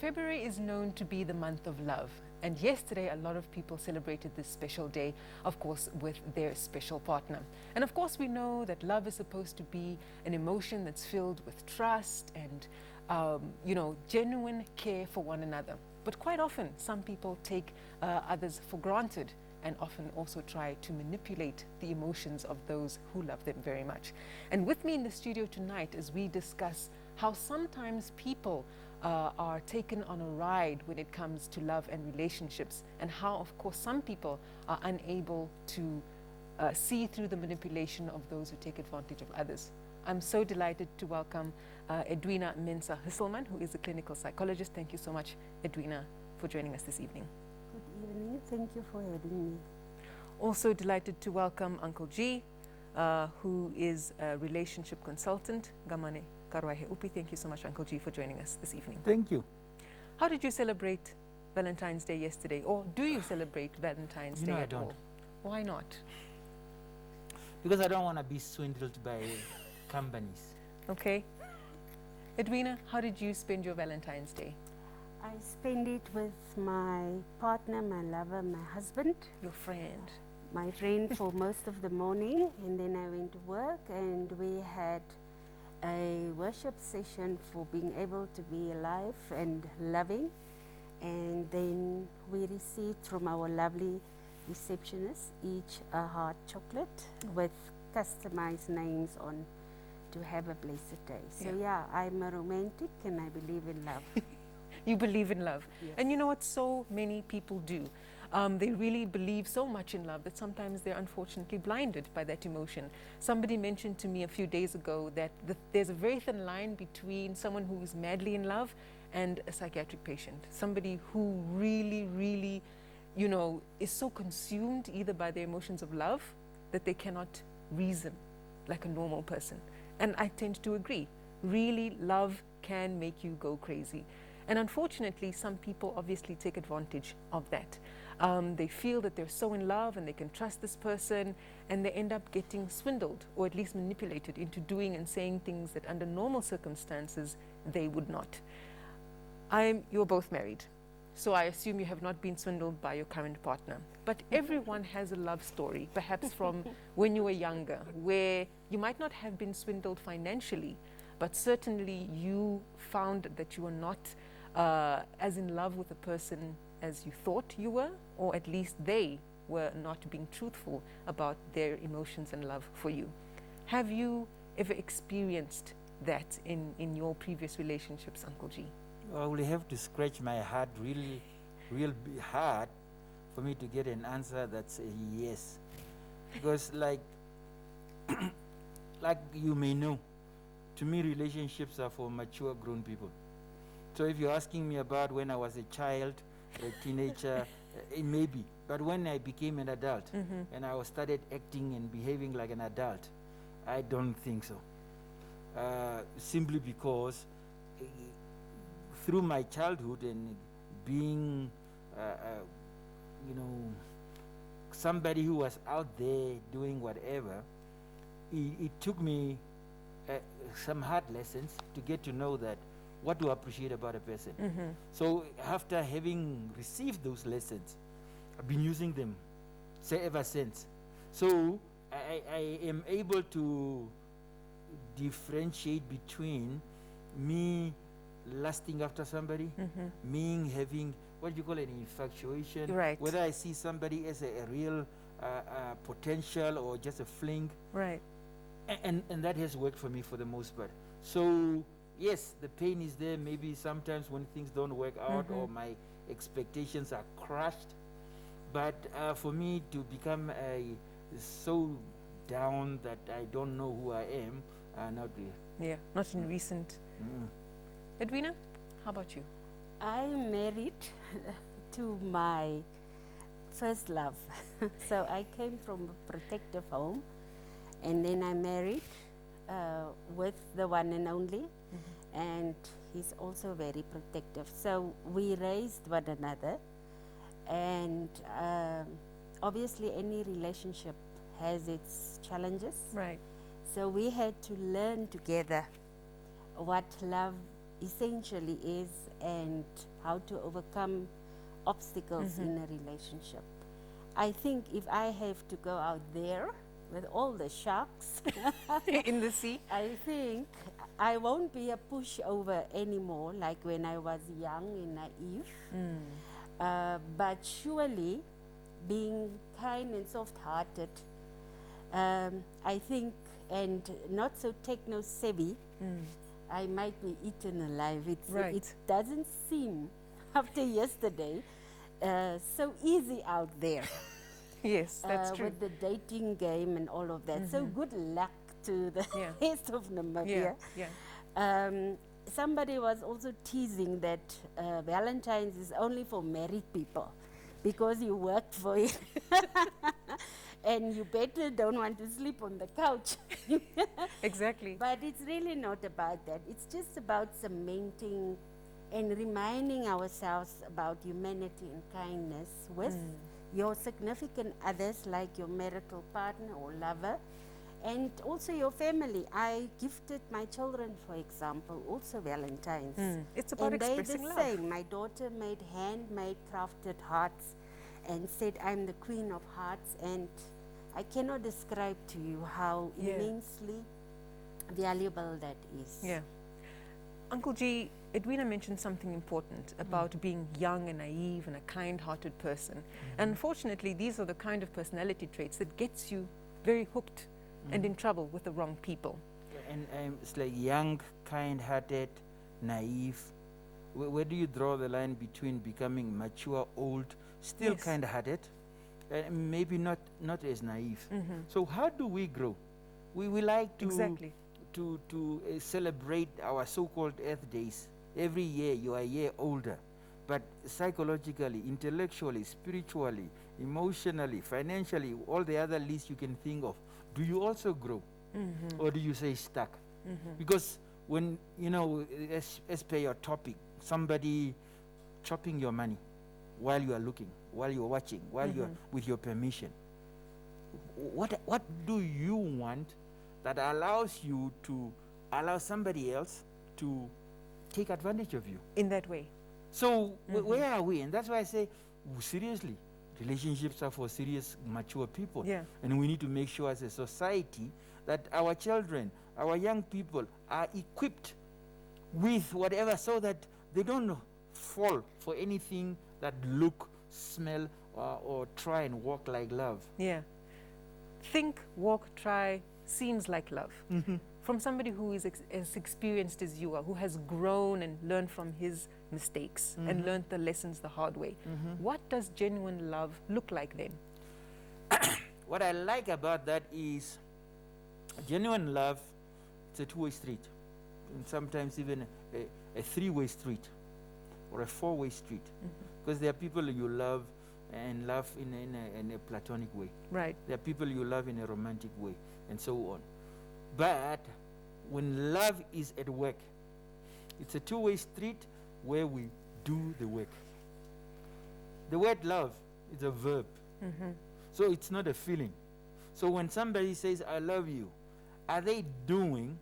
February is known to be the month of love, and yesterday a lot of people celebrated this special day, of course, with their special partner. And of course we know that love is supposed to be an emotion that's filled with trust and genuine care for one another. But quite often some people take others for granted and often also try to manipulate the emotions of those who love them very much. And with me in the studio tonight as we discuss how sometimes people are taken on a ride when it comes to love and relationships, and how, of course, some people are unable to see through the manipulation of those who take advantage of others. I'm so delighted to welcome Edwina Mensah-Husselmann, who is a clinical psychologist. Thank you so much, Edwina, for joining us this evening. Good evening. Thank you for having me. Also delighted to welcome Uncle G, who is a relationship consultant. Gamane Karwaihe Upi. Thank you so much, Uncle G, for joining us this evening. Thank you. How did you celebrate Valentine's Day yesterday? Or do you celebrate Valentine's Day at all? Why not? Because I don't want to be swindled by companies. Okay. Edwina, how did you spend your Valentine's Day? I spent it with my partner, my lover, my husband. Your friend. My friend for most of the morning, and then I went to work and we had a worship session for being able to be alive and loving. And then we received from our lovely receptionist each a hot chocolate with customized names on to have a blessed day. So yeah, I'm a romantic and I believe in love. You believe in love. Yes. And you know what so many people do? They really believe so much in love that sometimes they're unfortunately blinded by that emotion. Somebody mentioned to me a few days ago that there's a very thin line between someone who is madly in love and a psychiatric patient. Somebody who really, is so consumed either by their emotions of love that they cannot reason like a normal person. And I tend to agree. Really, love can make you go crazy. And unfortunately, some people obviously take advantage of that. They feel that they're so in love and they can trust this person, and they end up getting swindled or at least manipulated into doing and saying things that under normal circumstances they would not. You're both married, so I assume you have not been swindled by your current partner. But everyone has a love story, perhaps from when you were younger, where you might not have been swindled financially, but certainly you found that you were not as in love with a person as you thought you were, or at least they were not being truthful about their emotions and love for you. Have you ever experienced that in your previous relationships, Uncle G? I will have to scratch my heart real hard for me to get an answer that's a yes. Because like you may know, to me relationships are for mature grown people. So if you're asking me about when I was a child, a teenager, it may be. But when I became an adult and I started acting and behaving like an adult, I don't think so. Simply because through my childhood and being, somebody who was out there doing whatever, it took me some hard lessons to get to know that what to appreciate about a person. So after having received those lessons, I've been using them ever since. So I am able to differentiate between me lusting after somebody, me having what you call an infatuation, right. Whether I see somebody as a real potential or just a fling, right. And that has worked for me for the most part. So yes, the pain is there maybe sometimes when things don't work out or my expectations are crushed, but for me to become so down that I don't know who I am, not really. Yeah, not in recent. Edwina, how about you? I'm married to my first love. So I came from a protective home, and then I married with the one and only, and he's also very protective. So we raised one another, and obviously any relationship has its challenges. Right. So we had to learn together what love essentially is and how to overcome obstacles in a relationship. I think if I have to go out there with all the sharks, In the sea? I think I won't be a pushover anymore like when I was young and naive. But surely being kind and soft-hearted, I think, and not so techno-savvy, I might be eaten alive. It doesn't seem, after yesterday, so easy out there. Yes, that's true. With the dating game and all of that. So good luck to the rest of Namibia. Somebody was also teasing that Valentine's is only for married people because you worked for it. And you better don't want to sleep on the couch. Exactly. But it's really not about that. It's just about cementing and reminding ourselves about humanity and kindness with your significant others, like your marital partner or lover, and also your family. I gifted my children, for example, also Valentine's. It's about and expressing they the love. same. My daughter made handmade crafted hearts and said, I'm the queen of hearts, and I cannot describe to you how immensely valuable that is. Yeah. Uncle G, Edwina mentioned something important about being young and naive and a kind-hearted person. And unfortunately, these are the kind of personality traits that gets you very hooked and in trouble with the wrong people. And it's like young, kind-hearted, naive. Where do you draw the line between becoming mature, old, still kind-hearted, and maybe not as naive? So how do we grow? We like to to celebrate our so-called Earth Days. Every year you are a year older, but psychologically, intellectually, spiritually, emotionally, financially, all the other lists you can think of, do you also grow? Or do you say stuck? Because when, you know, as per your topic, somebody chopping your money while you are looking, while you are watching, while you are with your permission, what do you want that allows you to allow somebody else to take advantage of you in that way? So where are we? And that's why I say, seriously, relationships are for serious, mature people. And we need to make sure as a society that our children, our young people are equipped with whatever, so that they don't fall for anything that look, smell, or try and walk like love. Think, walk, try, seems like love. From somebody who is as experienced as you are, who has grown and learned from his mistakes and learned the lessons the hard way. What does genuine love look like then? What I like about that is genuine love, it's a two-way street, and sometimes even a three-way street or a four-way street, because there are people you love and love in a platonic way. There are people you love in a romantic way, and so on. But when love is at work, it's a two-way street where we do the work. The word love is a verb. So it's not a feeling. So when somebody says, I love you, are they doing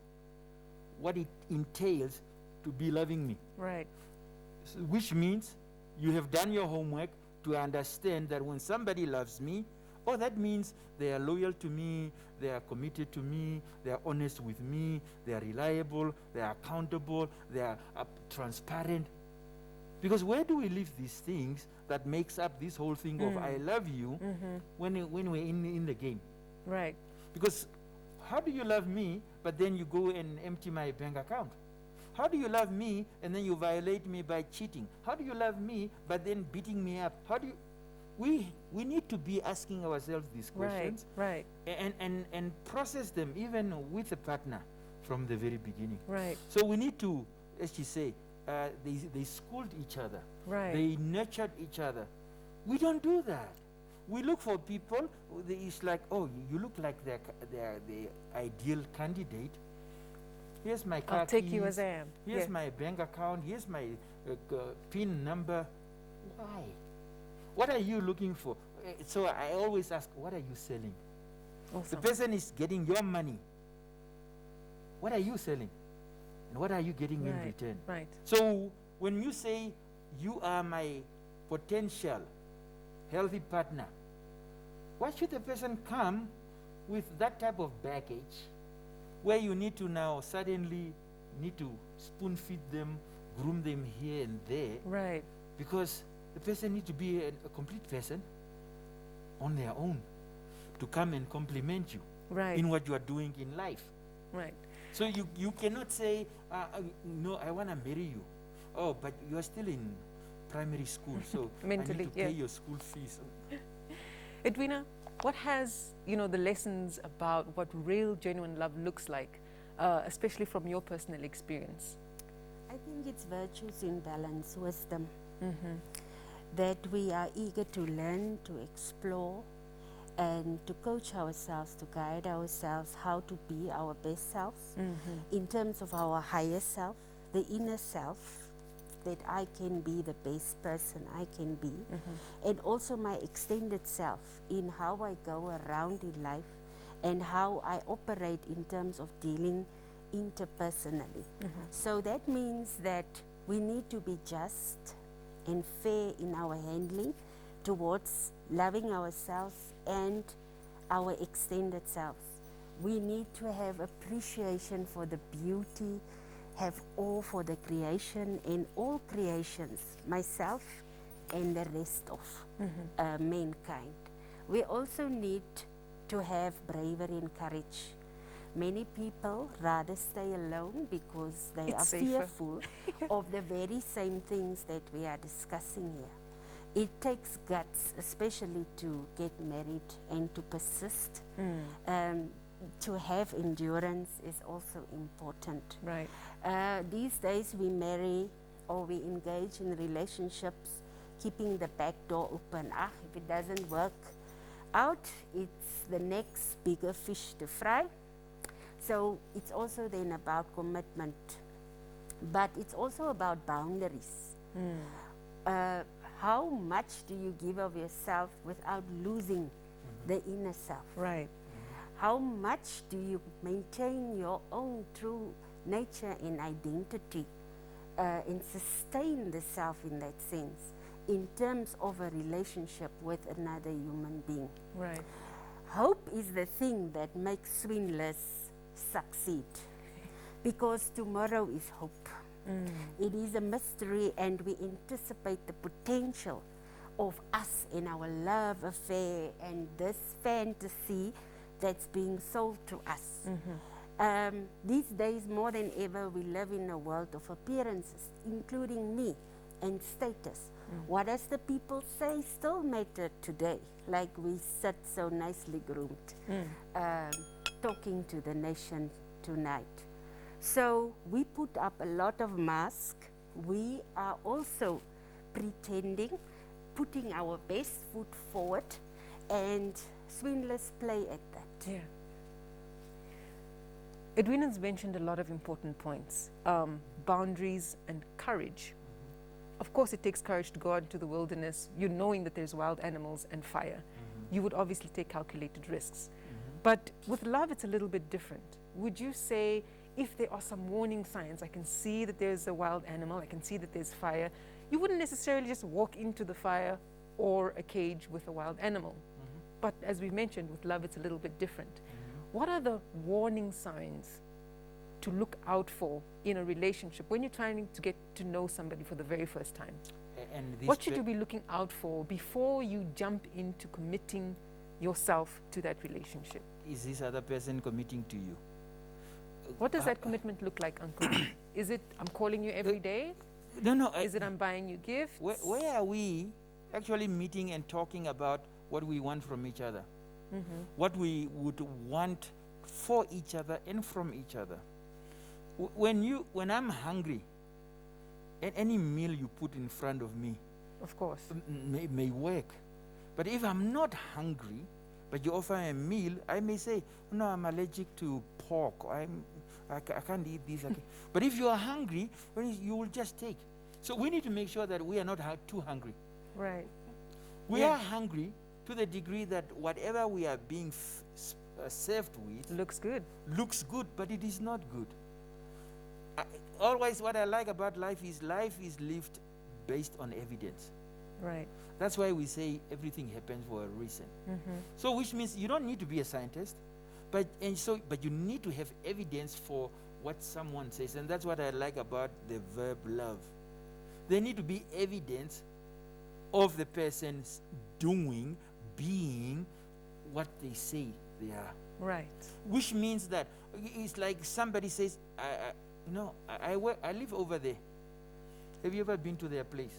what it entails to be loving me? So, which means you have done your homework to understand that when somebody loves me, oh, that means they are loyal to me, they are committed to me, they are honest with me, they are reliable, they are accountable, they are transparent. Because where do we leave these things that makes up this whole thing of I love you when we're in the game? Because how do you love me, but then you go and empty my bank account? How do you love me and then you violate me by cheating? How do you love me but then beating me up? How do you... We need to be asking ourselves these questions and process them even with a partner from the very beginning. So we need to, as you say, they schooled each other. They nurtured each other. We don't do that. We look for people, it's like, oh, you look like the ideal candidate. Here's my car I'll take keys, you as I am. Here's my bank account. Here's my PIN number. Why? What are you looking for? So I always ask, what are you selling? The person is getting your money. What are you selling? And what are you getting in return? So when you say you are my potential healthy partner, why should the person come with that type of baggage where you need to now suddenly need to spoon feed them, groom them here and there? Right. Because the person needs to be a complete person on their own to come and compliment you Right. in what you are doing in life. Right. So you cannot say, no, I want to marry you. Oh, but you are still in primary school, so I Mentally, need to yeah. pay your school fees. Edwina, what has, the lessons about what real, genuine love looks like, especially from your personal experience? I think it's virtues in balance, wisdom, Mm-hmm. that we are eager to learn, to explore, and to coach ourselves, to guide ourselves how to be our best selves Mm-hmm. in terms of our higher self, the inner self, that I can be the best person I can be, Mm-hmm. and also my extended self in how I go around in life and how I operate in terms of dealing interpersonally. Mm-hmm. So that means that we need to be just and fair in our handling towards loving ourselves and our extended selves. We need to have appreciation for the beauty, have awe for the creation and all creations, myself and the rest of mankind. We also need to have bravery and courage. Many people rather stay alone because they It's are safer. fearful of the very same things that we are discussing here. It takes guts, especially to get married and to persist. To have endurance is also important. Right. These days we marry or we engage in relationships keeping the back door open. If it doesn't work out, it's the next bigger fish to fry. So it's also then about commitment, but it's also about boundaries. How much do you give of yourself without losing the inner self? Right. How much do you maintain your own true nature and identity and sustain the self in that sense in terms of a relationship with another human being? Right. Hope is the thing that makes swindlers succeed, because tomorrow is hope. It is a mystery, and we anticipate the potential of us in our love affair and this fantasy that's being sold to us. These days, more than ever, we live in a world of appearances, including me, and status. What does the people say still matter today? Like we sit so nicely groomed, talking to the nation tonight. So we put up a lot of masks. We are also pretending, putting our best foot forward, and swindlers play at that. Yeah. Edwina's mentioned a lot of important points. Boundaries and courage. Of course, it takes courage to go out into the wilderness. You're knowing that there's wild animals and fire. You would obviously take calculated risks. But with love, it's a little bit different. Would you say, if there are some warning signs, I can see that there's a wild animal, I can see that there's fire, you wouldn't necessarily just walk into the fire or a cage with a wild animal. But as we mentioned, with love, it's a little bit different. What are the warning signs to look out for in a relationship when you're trying to get to know somebody for the very first time? And What should you be looking out for before you jump into committing yourself to that relationship? is this other person committing to you? What does that commitment look like, Uncle? Is it I'm calling you every day? No. Is it I'm buying you gifts? Where are we actually meeting and talking about what we want from each other? What we would want for each other and from each other. When I'm hungry, and any meal you put in front of me Of course. may work. But if I'm not hungry, but you offer a meal, I may say, no, I'm allergic to pork. I can't eat this. But if you are hungry, you will just take. So we need to make sure that we are not too hungry. Right. We Yeah. are hungry to the degree that whatever we are being served with Looks good. looks good, but it is not good. always what I like about life is lived based on evidence. Right. That's why we say everything happens for a reason. Mm-hmm. So which means you don't need to be a scientist, but you need to have evidence for what someone says. And that's what I like about the verb love. There need to be evidence of the person's doing, being what they say they are. Right. Which means that it's like somebody says, I live over there. Have you ever been to their place?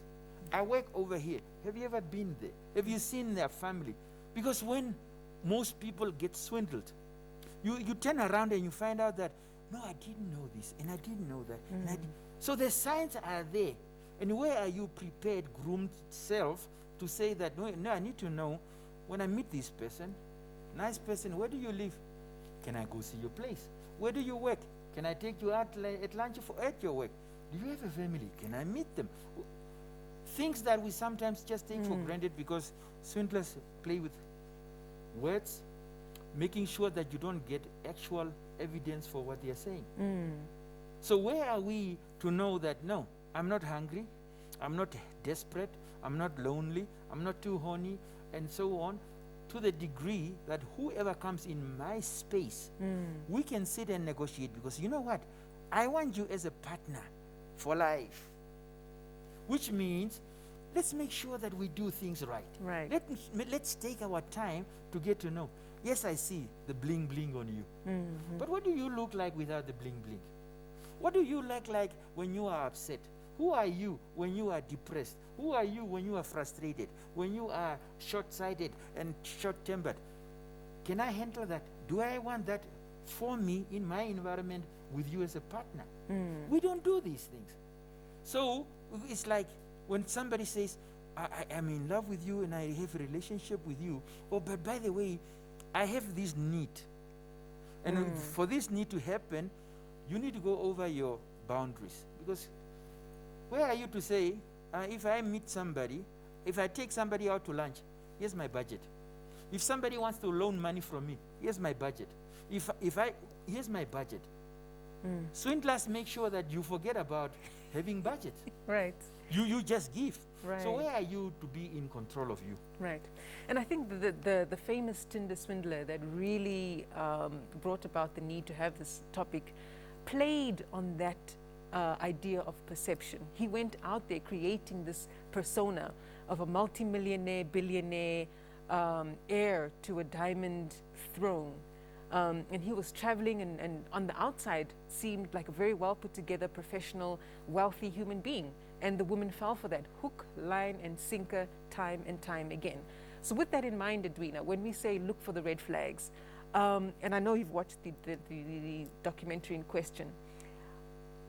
I work over here. Have you ever been there? Have you seen their family? Because when most people get swindled, you turn around and you find out that, no, I didn't know this, and I didn't know that. And so the signs are there. And where are you prepared, groomed self to say that, no, I need to know when I meet this person, nice person, where do you live? Can I go see your place? Where do you work? Can I take you out at lunch at your work? Do you have a family? Can I meet them? Things that we sometimes just take for granted because swindlers play with words, making sure that you don't get actual evidence for what they are saying. So where are we to know that, no, I'm not hungry, I'm not desperate, I'm not lonely, I'm not too horny, and so on, to the degree that whoever comes in my space, we can sit and negotiate, because you know what? I want you as a partner for life. Which means, let's make sure that we do things right. Right. Let's take our time to get to know. Yes, I see the bling bling on you. But what do you look like without the bling bling? What do you look like when you are upset? Who are you when you are depressed? Who are you when you are frustrated? When you are short-sighted and short-tempered? Can I handle that? Do I want that for me in my environment with you as a partner? We don't do these things. So it's like when somebody says, I'm in love with you and I have a relationship with you. Oh, but by the way, I have this need. And for this need to happen, you need to go over your boundaries. Because where are you to say, if I meet somebody, if I take somebody out to lunch, here's my budget. If somebody wants to loan money from me, here's my budget. Here's my budget. Swindlers make sure that you forget about having budget. Right. You just give. Right. So where are you to be in control of you? Right. And I think the famous Tinder swindler that really brought about the need to have this topic played on that idea of perception. He went out there creating this persona of a multimillionaire, billionaire, heir to a diamond throne. And he was traveling and on the outside seemed like a very well put together, professional, wealthy human being. And the woman fell for that hook, line, and sinker time and time again. So with that in mind, Edwina, when we say look for the red flags, and I know you've watched the documentary in question,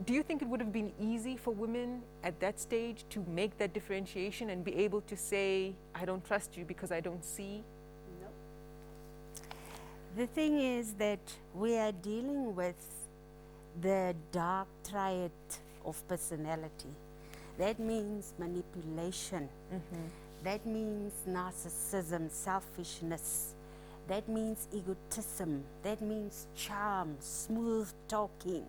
do you think it would have been easy for women at that stage to make that differentiation and be able to say, I don't trust you because I don't see? No. The thing is that we are dealing with the dark triad of personality. That means manipulation. That means narcissism, selfishness. That means egotism. That means charm, smooth talking,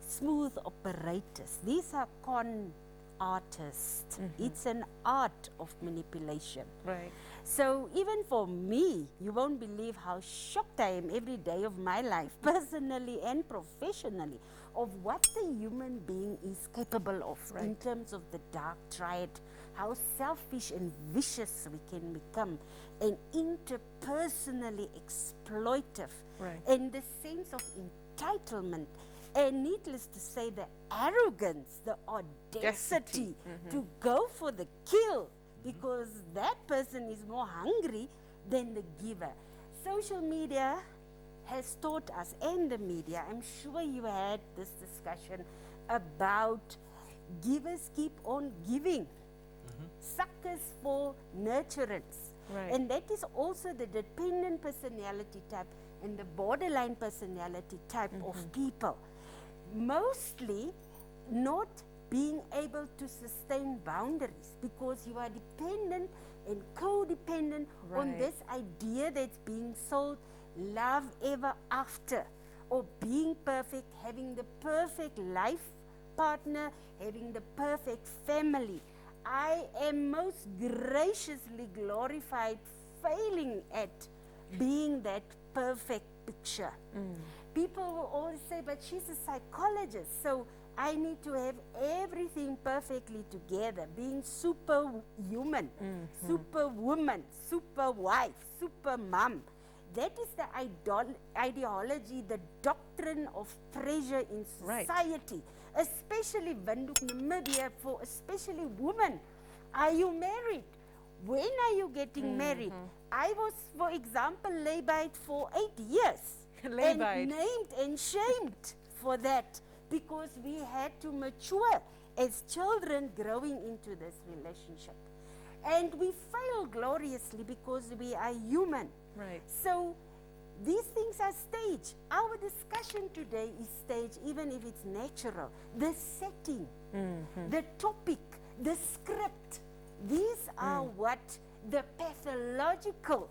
smooth operators. These are con artists. It's an art of manipulation. Right. So even for me, you won't believe how shocked I am every day of my life, personally and professionally, of what the human being is capable of in terms of the dark triad, how selfish and vicious we can become, and interpersonally exploitive, and the sense of entitlement, and needless to say, the arrogance, the audacity to go for the kill, because that person is more hungry than the giver. Social media has taught us, and the media, I'm sure you had this discussion about givers keep on giving, suckers for nurturance. And that is also the dependent personality type and the borderline personality type of people. Mostly not being able to sustain boundaries because you are dependent and codependent on this idea that's being sold, love ever after, or being perfect, having the perfect life partner, having the perfect family. I am most graciously glorified failing at being that perfect picture. People will always say, but she's a psychologist, so I need to have everything perfectly together, being superhuman, superwoman, super wife, super mom. That is the ideology, the doctrine of pressure in society, especially Windhoek, Namibia, for especially women. Are you married? When are you getting married? I was, for example, laid-by for 8 years. And named and shamed for that, because we had to mature as children growing into this relationship. And we fail gloriously because we are human. Right. So these things are staged. Our discussion today is staged, even if it's natural. The setting, the topic, the script, these are what the pathological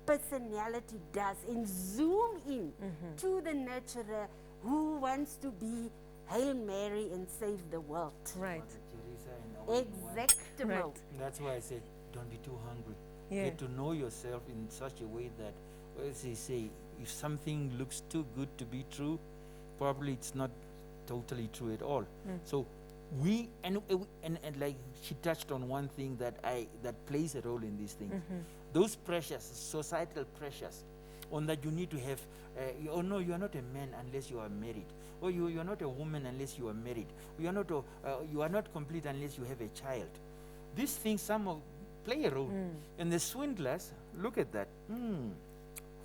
personality does, and zoom in to the nurturer who wants to be Hail Mary and save the world. Right. Exactly. Right. That's why I said, don't be too hungry. Yeah. Get to know yourself in such a way that, as they say, if something looks too good to be true, probably it's not totally true at all. So we, and like she touched on one thing that plays a role in these things. Those pressures, societal pressures, on that you need to have, oh no, you are not a man unless you are married. Or you are not a woman unless you are married. You are not complete unless you have a child. These things, play a role. And the swindlers, look at that.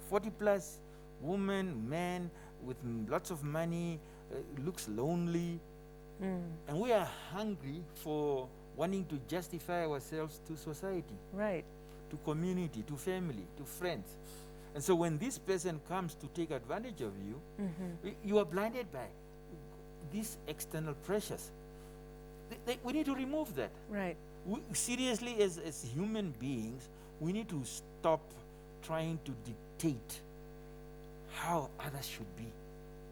40 plus, woman, man, with lots of money, looks lonely. And we are hungry for wanting to justify ourselves to society. Right. To community, to family, to friends. And so when this person comes to take advantage of you, you are blinded by these external pressures. We need to remove that. Right. Seriously, as human beings, we need to stop trying to dictate how others should be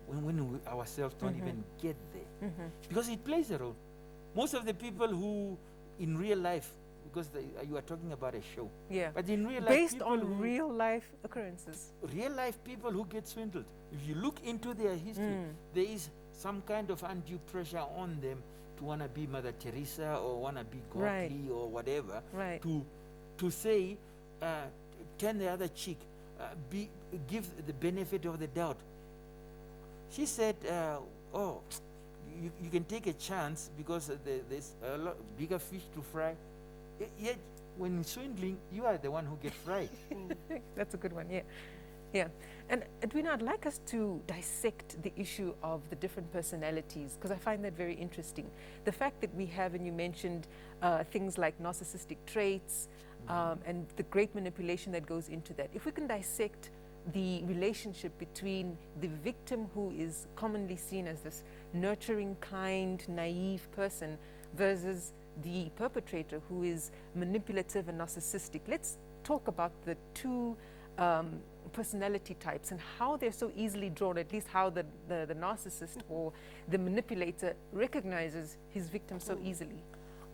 when we ourselves don't even get there. Because it plays a role. Most of the people who, in real life, because you are talking about a show. Yeah. But in real life, based on real life occurrences. Real life people who get swindled. If you look into their history, there is some kind of undue pressure on them to want to be Mother Teresa or want to be godly or whatever. Right. To say, turn the other cheek, give the benefit of the doubt. She said, you can take a chance because there's a lot bigger fish to fry. Yet, when swindling, you are the one who gets fried. That's a good one, yeah. Yeah. And Edwina, I'd like us to dissect the issue of the different personalities, because I find that very interesting. The fact that we have, and you mentioned things like narcissistic traits and the great manipulation that goes into that. If we can dissect the relationship between the victim, who is commonly seen as this nurturing, kind, naive person, versus the perpetrator, who is manipulative and narcissistic. Let's talk about the two personality types and how they're so easily drawn, at least how the narcissist or the manipulator recognizes his victim so easily.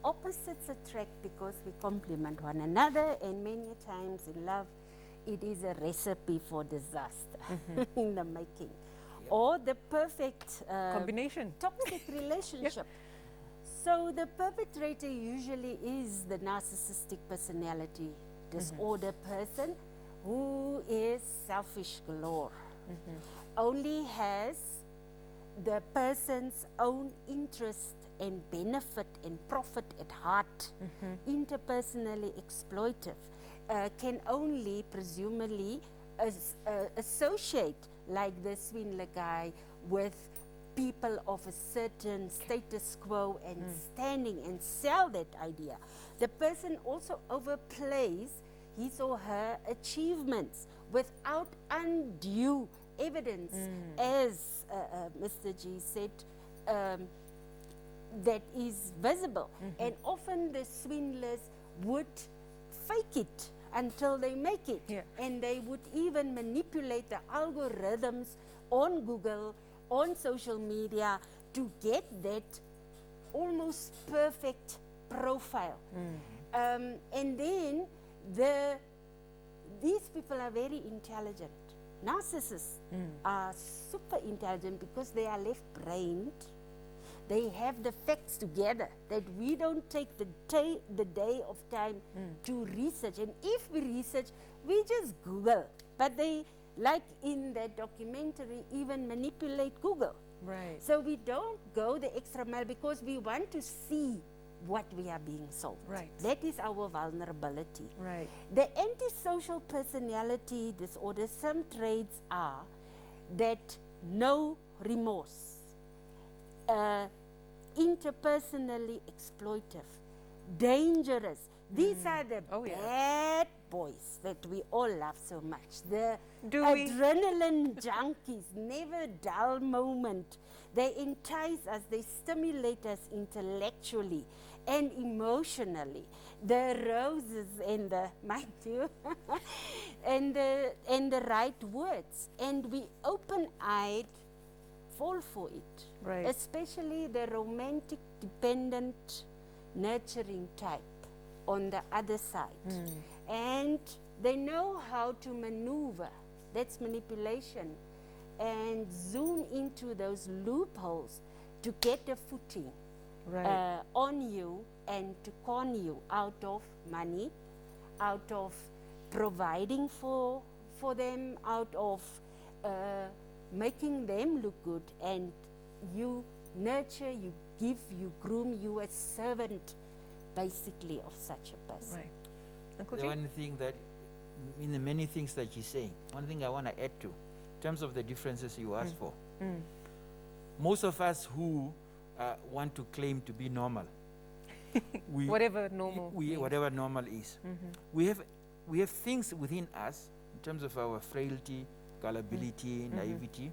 Opposites attract because we complement one another, and many times in love, it is a recipe for disaster in the making. Or the perfect combination. Toxic relationship. So the perpetrator usually is the narcissistic personality disorder person who is selfish galore. Only has the person's own interest and benefit and profit at heart. Interpersonally exploitive. Can only presumably associate, like the swindler guy, with people of a certain status quo and standing, and sell that idea. The person also overplays his or her achievements without undue evidence, as Mr. G said, that is visible. And often the swindlers would fake it until they make it. And they would even manipulate the algorithms on Google, on social media, to get that almost perfect profile. And then these people are very intelligent. Narcissists are super intelligent because they are left-brained. They have the facts together that we don't take the day of time to research. And if we research, we just Google. But they, like in that documentary, even manipulate Google. Right. So we don't go the extra mile because we want to see what we are being sold. Right. That is our vulnerability. Right. The antisocial personality disorder, some traits are that no remorse, interpersonally exploitive, dangerous. These are the bad boys that we all love so much. The adrenaline junkies, never dull moment. They entice us, they stimulate us intellectually and emotionally. The roses and the, mind you, and the right words. And we open-eyed fall for it. Right. Especially the romantic, dependent, nurturing type on the other side. And they know how to maneuver, that's manipulation, and zoom into those loopholes to get a footing on you and to con you out of money, out of providing for them, out of making them look good, and you nurture, you give, you groom, you a servant basically of such a person. Right. Uncle The Jay? one thing that, in the many things that you're saying, one thing I want to add to, in terms of the differences you asked for, most of us who want to claim to be normal, whatever normal whatever normal is, we have things within us, in terms of our frailty, gullibility, naivety,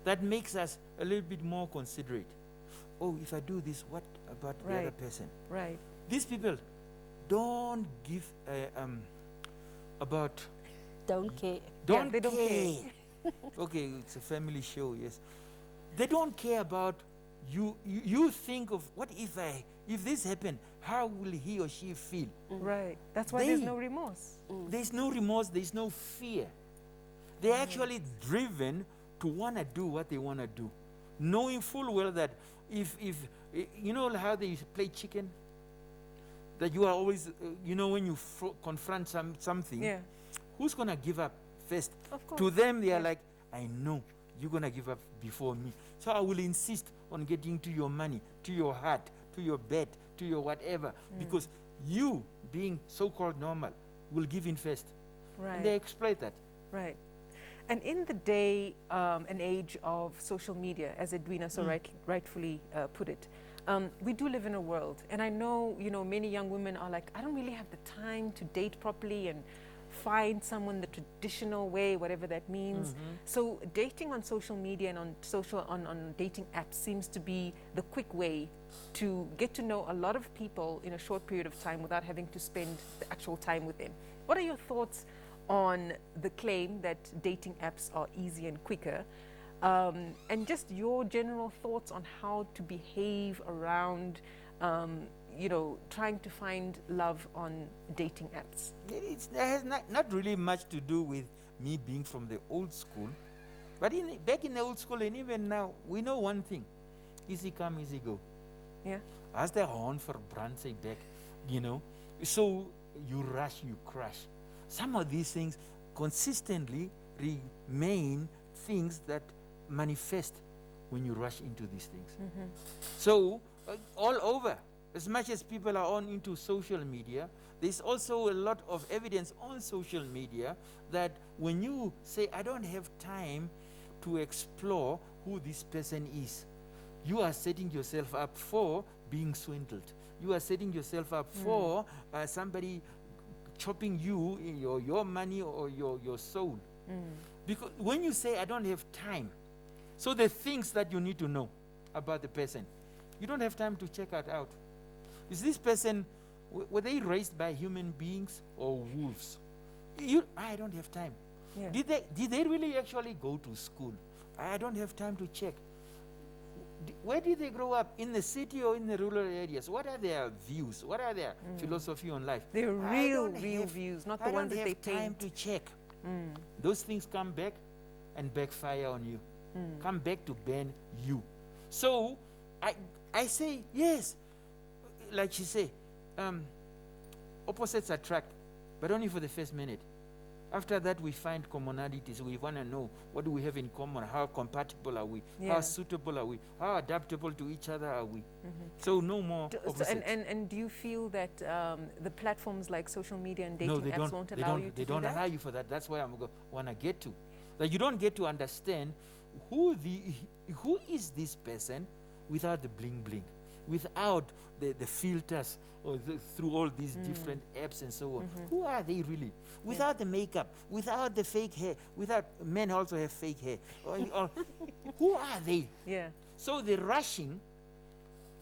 that makes us a little bit more considerate. Oh, if I do this, what about the other person? Right. These people don't give about. Don't care. Don't they don't care. Okay, it's a family show. Yes, they don't care about you. You think of what if this happened? How will he or she feel? Right. That's why there's no remorse. There's no remorse. There's no fear. They're actually driven to want to do what they want to do, knowing full well that if you know how they play chicken, that you are always when you confront something, who's gonna give up first? Of course. To them, they are like, I know you're gonna give up before me, so I will insist on getting to your money, to your heart, to your bed, to your whatever, because you, being so-called normal, will give in first. Right. And they exploit that. Right. And in the day and age of social media, as Edwina so rightfully put it, we do live in a world, and I know, many young women are like, I don't really have the time to date properly and find someone the traditional way, whatever that means. So dating on social media and on dating apps seems to be the quick way to get to know a lot of people in a short period of time without having to spend the actual time with them. What are your thoughts on the claim that dating apps are easy and quicker, and just your general thoughts on how to behave around, trying to find love on dating apps? It has not really much to do with me being from the old school, but back in the old school and even now, we know one thing: easy come, easy go. Yeah. As the horn for brand say back, so you rush, you crash. Some of these things consistently remain things that manifest when you rush into these things. So all over, as much as people are on into social media, there's also a lot of evidence on social media that when you say, I don't have time to explore who this person is, you are setting yourself up for being swindled. You are setting yourself up for somebody chopping you, your money or your soul. Because when you say, I don't have time, so the things that you need to know about the person, you don't have time to check it out. Is this person, were they raised by human beings or wolves? I don't have time. Yeah. Did they really actually go to school? I don't have time to check. where did they grow up? In the city or in the rural areas? What are their views? What are their philosophy on life? They're I real, don't real have- views, not I the ones don't that they have time paint. to check. Those things come back and backfire on you. Come back to ban you. So I say yes, like she say, opposites attract, but only for the first minute. After that, we find commonalities. We want to know what do we have in common, how compatible are we, Yeah. how suitable are we, how adaptable to each other are we. So no more So, opposites. and do you feel that the platforms like social media and dating No, they apps don't. won't They allow don't. you to They do don't that? allow you for that. That's why want to get to. That you don't get to understand who is this person without the bling bling, without the filters or through all these different apps and so on. Who are they really? Without the makeup, without the fake hair, without men also have fake hair. Or who are they? Yeah. So the rushing,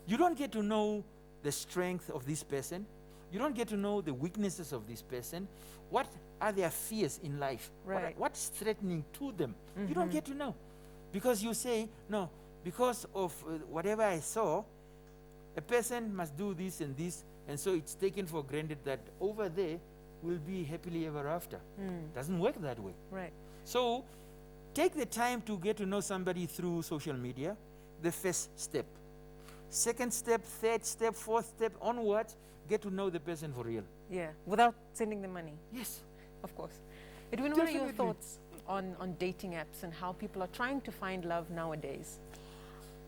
you don't get to know the strength of this person. You don't get to know the weaknesses of this person. What are their fears in life? Right. What's threatening to them? You don't get to know. Because you say, no, because of whatever I saw, a person must do this, and so it's taken for granted that over there will be happily ever after. Doesn't work that way. Right. So take the time to get to know somebody through social media, the first step. Second step, third step, fourth step, onwards, get to know the person for real. Yeah. Without sending them money, Yes. of course. Edwina, what are your Definitely. thoughts on dating apps and how people are trying to find love nowadays?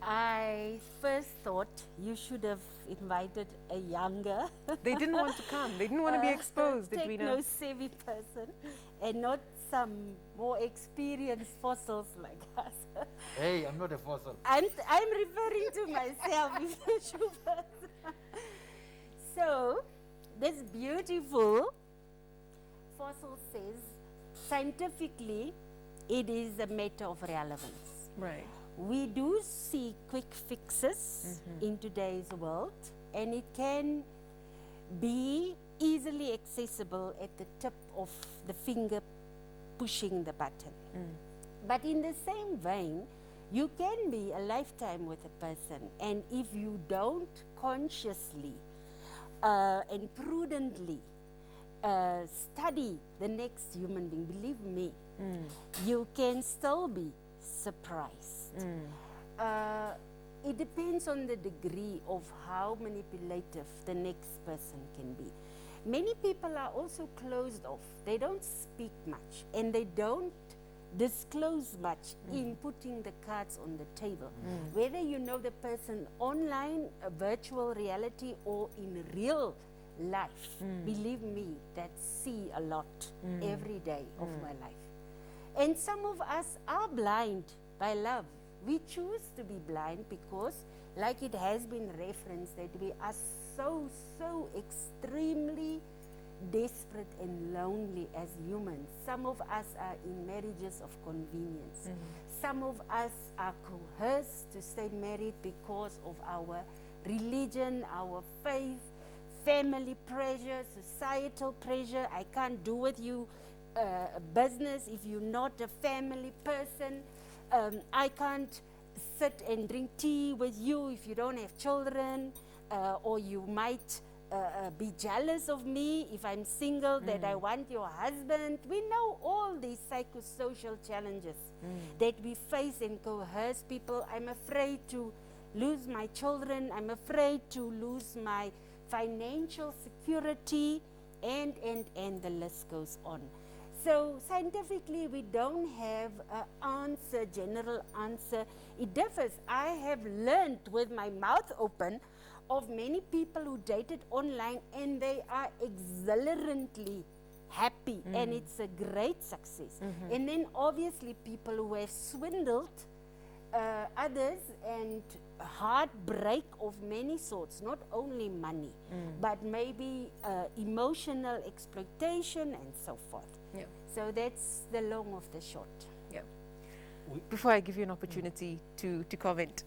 I first thought you should have invited a younger, They didn't want to come. They didn't want to be exposed, Edwina. techno-savvy person, and not some more experienced fossils like us. Hey, I'm not a fossil. And I'm referring to myself, Mr. Schubert. So, this beautiful fossil says, scientifically, it is a matter of relevance. Right. We do see quick fixes in today's world, and it can be easily accessible at the tip of the finger pushing the button. But in the same vein, you can be a lifetime with a person, and if you don't consciously and prudently study the next human being, believe me, you can still be surprised. It depends on the degree of how manipulative the next person can be. Many people are also closed off. They don't speak much, and they don't disclose much in putting the cards on the table. Whether you know the person online, virtual reality, or in real life, believe me, that see a lot every day of my life. And some of us are blind by love. We choose to be blind because, like it has been referenced, that we are so extremely desperate and lonely as humans. Some of us are in marriages of convenience. Some of us are coerced to stay married because of our religion, our faith, family pressure, societal pressure. I can't do with you business if you're not a family person. I can't sit and drink tea with you if you don't have children, or you might be jealous of me if I'm single, that I want your husband. We know all these psychosocial challenges that we face and coerce people. I'm afraid to lose my children. I'm afraid to lose my financial security, and the list goes on. So scientifically, we don't have an general answer. It differs. I have learned with my mouth open of many people who dated online, and they are exhilarantly happy, and it's a great success. And then obviously people who have swindled others, and heartbreak of many sorts, not only money, but maybe emotional exploitation and so forth. Yeah. So that's the long of the short. Yeah. Before I give you an opportunity to comment,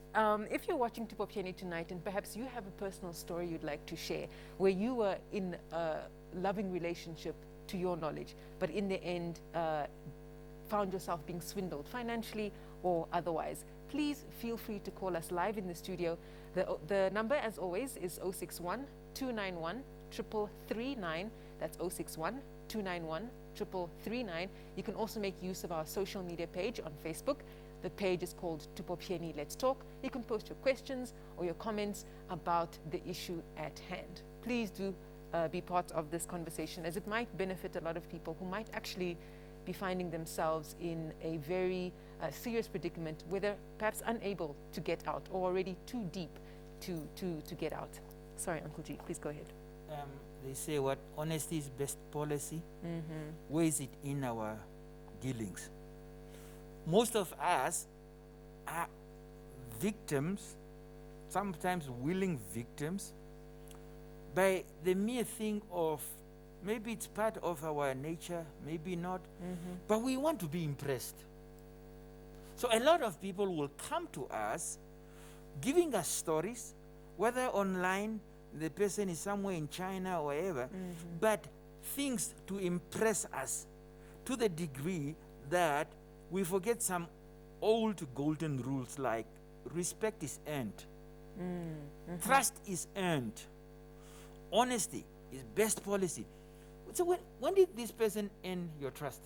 if you're watching Tupopyeni tonight and perhaps you have a personal story you'd like to share where you were in a loving relationship to your knowledge, but in the end found yourself being swindled financially or otherwise. Please feel free to call us live in the studio. The number, as always, is 061 291 3339. That's 061 291 3339. You can also make use of our social media page on Facebook. The page is called Tupopyeni Let's Talk. You can post your questions or your comments about the issue at hand. Please do be part of this conversation, as it might benefit a lot of people who might actually be finding themselves in a very serious predicament, whether perhaps unable to get out or already too deep to get out. Sorry, Uncle G, please go ahead. They say what honesty is best policy. Where is it in our dealings? Most of us are victims, sometimes willing victims, by the mere thing of maybe it's part of our nature, maybe not, but we want to be impressed. So a lot of people will come to us giving us stories, whether online, the person is somewhere in China or wherever, but things to impress us to the degree that we forget some old golden rules like respect is earned, trust is earned, honesty is best policy. So when did this person earn your trust?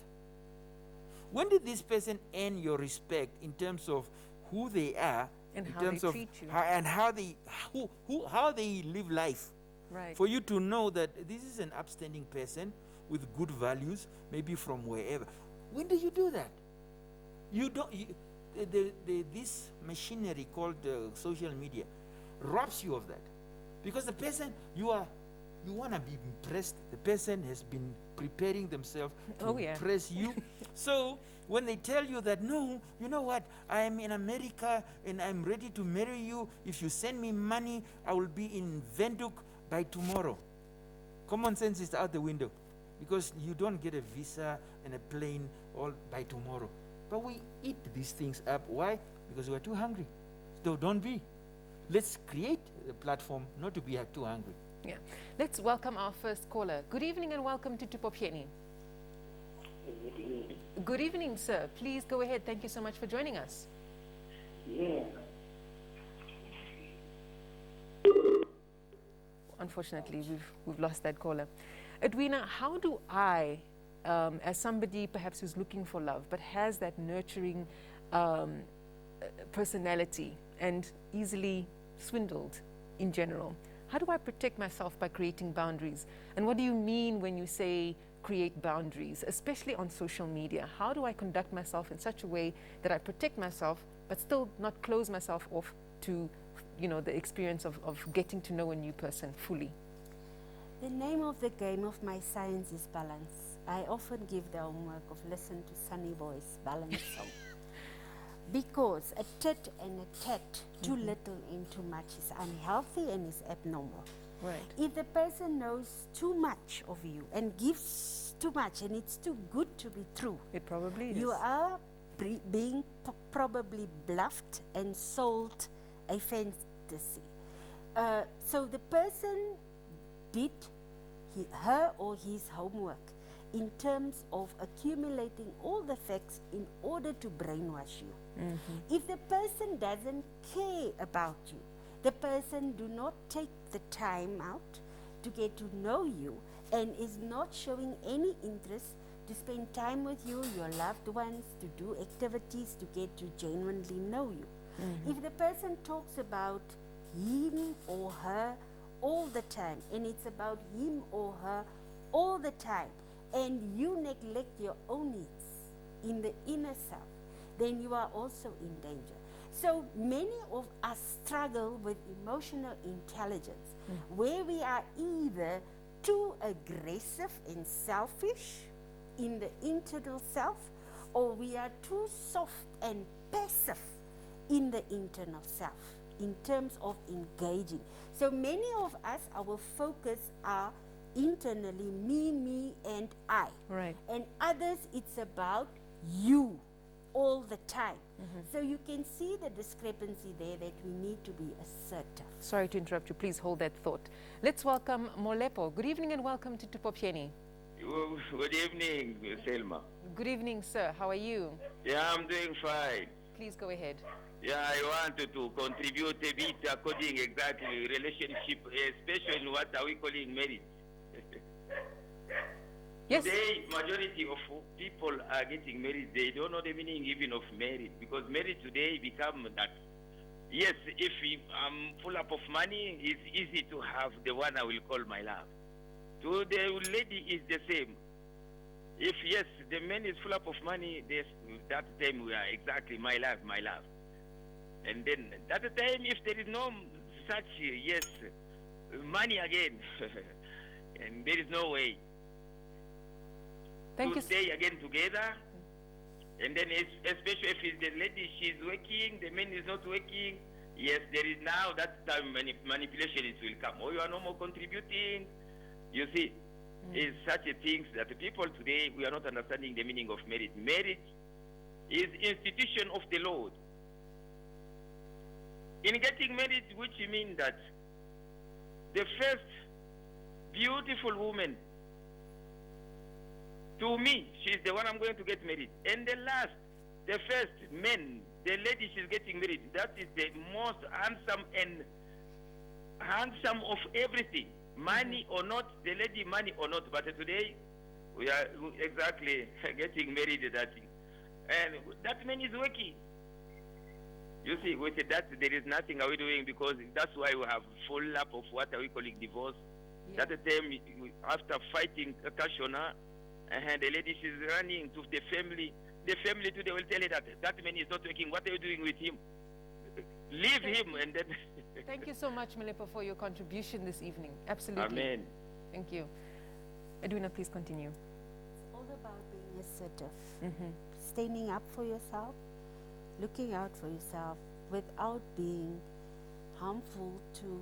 When did this person earn your respect in terms of who they are, And in how terms they of treat you. how they live life? Right. For you to know that this is an upstanding person with good values, maybe from wherever. When do you do that? You don't. This machinery called social media robs you of that, because the person you want to be impressed. The person has been preparing themselves to impress you. So when they tell you that, no, you know what, I am in America and I'm ready to marry you. If you send me money, I will be in Windhoek by tomorrow. Common sense is out the window, because you don't get a visa and a plane all by tomorrow. But we eat these things up. Why? Because we're too hungry. So don't be. Let's create a platform not to be too hungry. Yeah. Let's welcome our first caller. Good evening and welcome to Tupopyeni. Good evening, sir. Please go ahead. Thank you so much for joining us. Yeah. Unfortunately, we've lost that caller. Edwina, how do I, as somebody perhaps who's looking for love but has that nurturing personality and easily swindled in general, how do I protect myself by creating boundaries? And what do you mean when you say create boundaries, especially on social media? How do I conduct myself in such a way that I protect myself but still not close myself off to, you know, the experience of getting to know a new person fully? The name of the game of my science is balance. I often give the homework of listen to Sunny Voice, balance song. Because a tit and a tat, too little and too much is unhealthy and is abnormal. Right. If the person knows too much of you and gives too much and it's too good to be true, It probably is. you are being probably bluffed and sold a fantasy. So the person did her or his homework in terms of accumulating all the facts in order to brainwash you. If the person doesn't care about you, the person do not take the time out to get to know you and is not showing any interest to spend time with you, your loved ones, to do activities to get to genuinely know you. If the person talks about him or her all the time, and it's about him or her all the time, and you neglect your own needs in the inner self, then you are also in danger. So many of us struggle with emotional intelligence, where we are either too aggressive and selfish in the internal self, or we are too soft and passive in the internal self in terms of engaging. So many of us, our focus are internally me, and I. Right. And others, it's about you all the time. So you can see the discrepancy there, that we need to be assertive. Sorry to interrupt you. Please hold that thought. Let's welcome Molepo. Good evening and welcome to Tupopyeni. Good evening, Selma. Good evening, sir. How are you? Yeah, I'm doing fine. please go ahead. Yeah, I wanted to contribute a bit according exactly relationship, especially what are we calling marriage. Yes. Today, majority of people are getting married. They don't know the meaning even of marriage, because marriage today become that. Yes, if I'm full up of money, it's easy to have the one I will call my love. To the lady is the same. If yes, the man is full up of money, that time we are exactly my love, my love. And then that time, if there is no such yes, money again, and there is no way. Thank to you. Stay again together, and then especially if it's the lady, she's working, the man is not working. Yes, there is now that time manipulation will come. Oh, you are no more contributing. You see, it's such a things that the people today, we are not understanding the meaning of marriage. Marriage is institution of the Lord. In getting married, which means that the first beautiful woman, to me, she's the one I'm going to get married. And the last, the first man, the lady she's getting married, that is the most handsome of everything. Money or not, the lady money or not. But today, we are exactly getting married that thing. And that man is working. You see, with that, there is nothing are we doing, because that's why we have full up of what are we calling divorce. Yeah. That time, after fighting Kashona, and the lady she's running to the family today will tell her that man is not working. What are you doing with him? Leave him, and then... Thank you so much, Malepa, for your contribution this evening. Absolutely. Amen. Thank you. Edwina, please continue. It's all about being assertive, standing up for yourself, looking out for yourself without being harmful to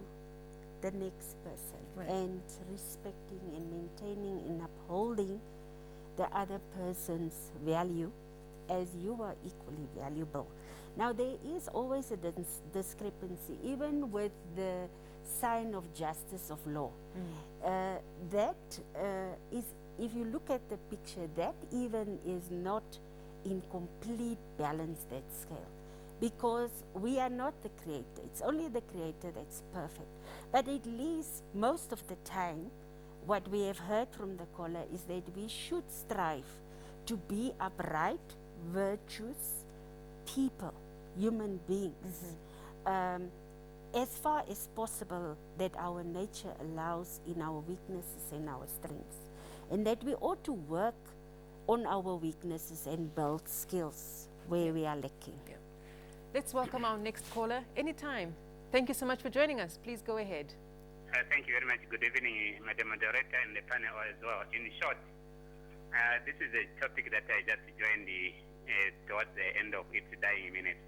the next person, right, and respecting and maintaining and upholding the other person's value as you are equally valuable. Now, there is always a discrepancy, even with the sign of justice of law. That is, if you look at the picture, that even is not in complete balance, that scale. Because we are not the creator. It's only the creator that's perfect. But at least most of the time, what we have heard from the caller is that we should strive to be upright, virtuous people, human beings, as far as possible, that our nature allows in our weaknesses and our strengths. And that we ought to work on our weaknesses and build skills where we are lacking. Yeah. Let's welcome our next caller anytime. Thank you so much for joining us. Please go ahead. Thank you very much. Good evening, Madam Moderator and the panel as well. In short, this is a topic that I just joined towards the end of its dying minutes.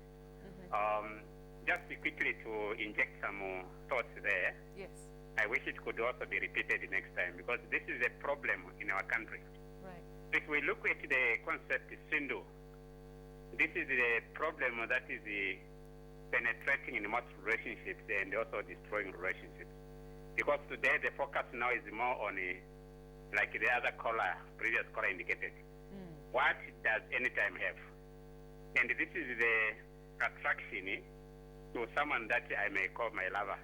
Just quickly to inject some more thoughts there. Yes. I wish it could also be repeated next time, because this is a problem in our country. Right. If we look at the concept swindle, this is the problem that is penetrating in most relationships and also destroying relationships. Because today the focus now is more on, like the other previous caller indicated, what does anytime have? And this is the attraction to someone that I may call my lover.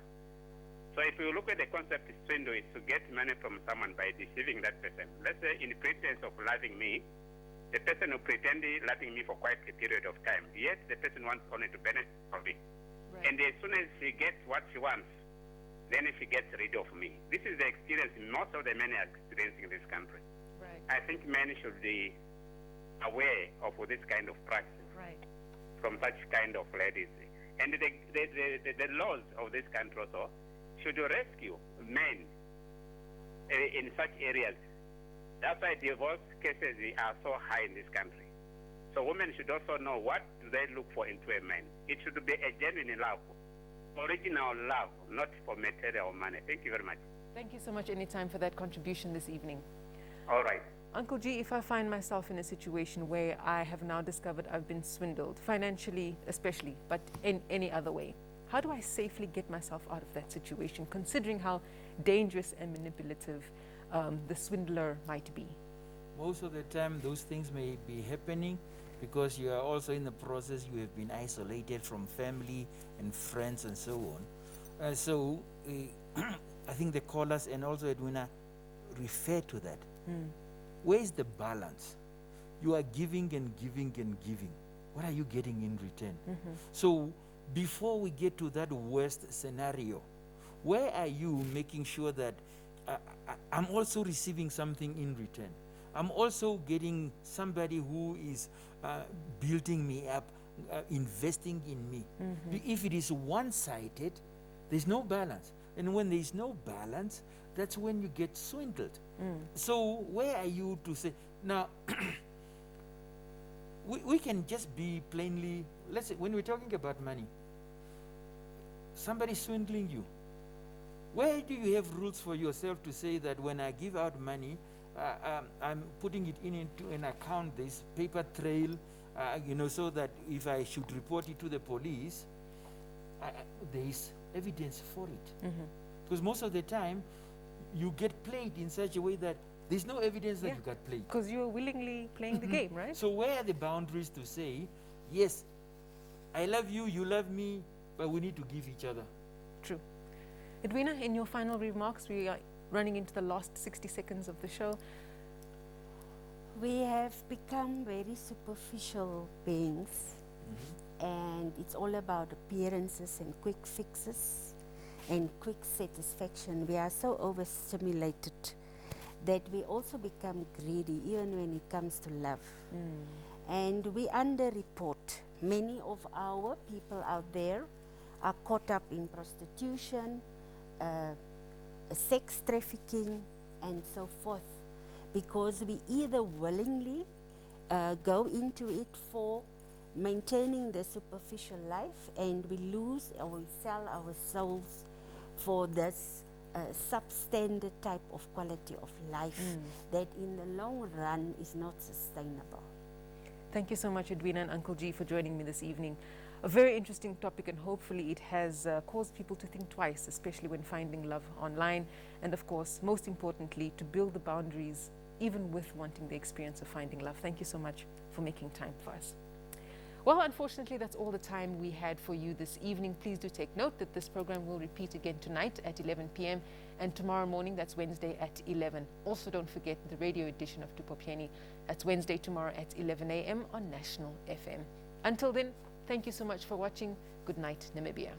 So if you look at the concept of swindle, is to get money from someone by deceiving that person. Let's say in pretense of loving me, the person who pretended loving me for quite a period of time, yet the person wants only to benefit from me. Right. And as soon as she gets what she wants, then she gets rid of me. This is the experience most of the men are experiencing in this country. Right. I think men should be aware of this kind of practice, right, from such kind of ladies. And the laws of this country also should rescue men in such areas. That's why divorce cases are so high in this country. So women should also know what do they look for into a man. It should be a genuine love, original love, not for material money. Thank you very much. Thank you so much, Anytime, for that contribution this evening. All right. Uncle G, if I find myself in a situation where I have now discovered I've been swindled, financially especially, but in any other way, how do I safely get myself out of that situation, considering how dangerous and manipulative the swindler might be? Most of the time, those things may be happening because you are also in the process, you have been isolated from family and friends and so on. I think the callers and also Edwina refer to that. Where is the balance? You are giving and giving and giving. What are you getting in return? So before we get to that worst scenario, where are you making sure that I'm also receiving something in return? I'm also getting somebody who is building me up, investing in me. If it is one-sided, there's no balance. And when there's no balance, that's when you get swindled. So where are you to say, now, we can just be plainly, let's say, when we're talking about money, somebody swindling you. Where do you have rules for yourself to say that when I give out money, I'm putting it into an account, this paper trail, so that if I should report it to the police, there is evidence for it. Because most of the time, you get played in such a way that there's no evidence that you got played. Because you're willingly playing the game, right? So where are the boundaries to say, yes, I love you, you love me, but we need to give each other? True. Edwina, in your final remarks, we are running into the last 60 seconds of the show. We have become very superficial beings, and it's all about appearances and quick fixes and quick satisfaction. We are so overstimulated that we also become greedy even when it comes to love. And we underreport. Many of our people out there are caught up in prostitution, sex trafficking, and so forth, because we either willingly go into it for maintaining the superficial life, and we lose or we sell our souls for this substandard type of quality of life that in the long run is not sustainable. Thank you so much, Edwina and Uncle G, for joining me this evening. A very interesting topic, and hopefully it has caused people to think twice, especially when finding love online, and of course, most importantly, to build the boundaries even with wanting the experience of finding love. Thank you so much for making time for us. Well, unfortunately, that's all the time we had for you this evening. Please do take note that this program will repeat again tonight at 11 p.m. and tomorrow morning, that's Wednesday at 11. Also, don't forget the radio edition of Tupopyeni. That's Wednesday tomorrow at 11 a.m. on National FM. Until then, thank you so much for watching. Good night, Namibia.